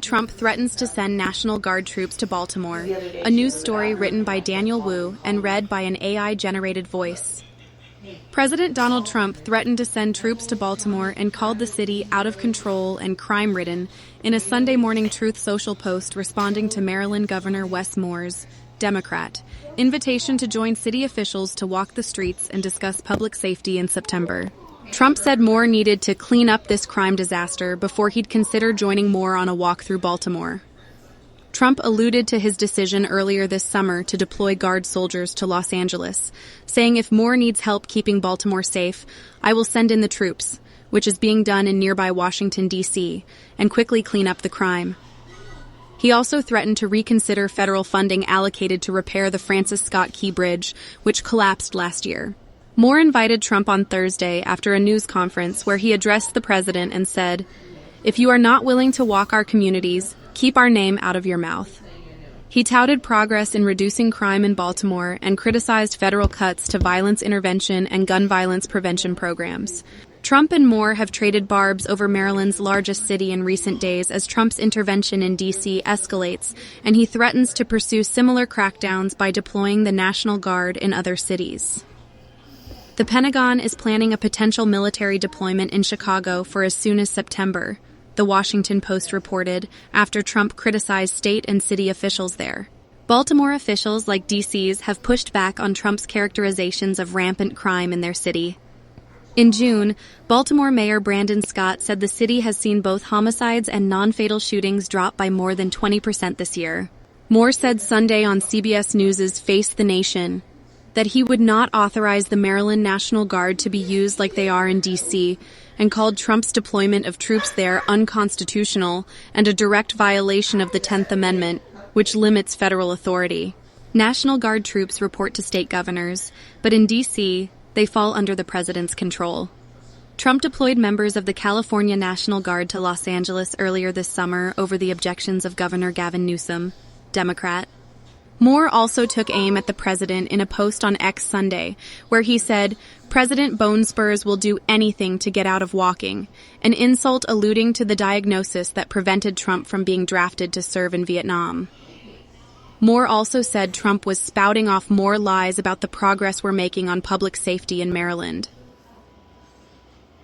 Trump threatens to send National Guard troops to Baltimore, a news story written by Daniel Wu and read by an AI-generated voice. President Donald Trump threatened to send troops to Baltimore and called the city out of control and crime-ridden in a Sunday Morning Truth social post responding to Maryland Governor Wes Moore's, Democrat, invitation to join city officials to walk the streets and discuss public safety in September. Trump said Moore needed to clean up this crime disaster before he'd consider joining Moore on a walk through Baltimore. Trump alluded to his decision earlier this summer to deploy Guard soldiers to Los Angeles, saying if Moore needs help keeping Baltimore safe, I will send in the troops, which is being done in nearby Washington, D.C., and quickly clean up the crime. He also threatened to reconsider federal funding allocated to repair the Francis Scott Key Bridge, which collapsed last year. Moore invited Trump on Thursday after a news conference where he addressed the president and said, "If you are not willing to walk our communities, keep our name out of your mouth." He touted progress in reducing crime in Baltimore and criticized federal cuts to violence intervention and gun violence prevention programs. Trump and Moore have traded barbs over Maryland's largest city in recent days as Trump's intervention in D.C. escalates, and he threatens to pursue similar crackdowns by deploying the National Guard in other cities. The Pentagon is planning a potential military deployment in Chicago for as soon as September, The Washington Post reported, after Trump criticized state and city officials there. Baltimore officials, like DC's, have pushed back on Trump's characterizations of rampant crime in their city. In June, Baltimore Mayor Brandon Scott said the city has seen both homicides and non-fatal shootings drop by more than 20% this year. Moore said Sunday on CBS News' Face the Nation that he would not authorize the Maryland National Guard to be used like they are in D.C., and called Trump's deployment of troops there unconstitutional and a direct violation of the 10th Amendment, which limits federal authority. National Guard troops report to state governors, but in D.C., they fall under the president's control. Trump deployed members of the California National Guard to Los Angeles earlier this summer over the objections of Governor Gavin Newsom, Democrat. Moore also took aim at the president in a post on X Sunday, where he said, "President Bone Spurs will do anything to get out of walking," an insult alluding to the diagnosis that prevented Trump from being drafted to serve in Vietnam. Moore also said Trump was spouting off more lies about the progress we're making on public safety in Maryland.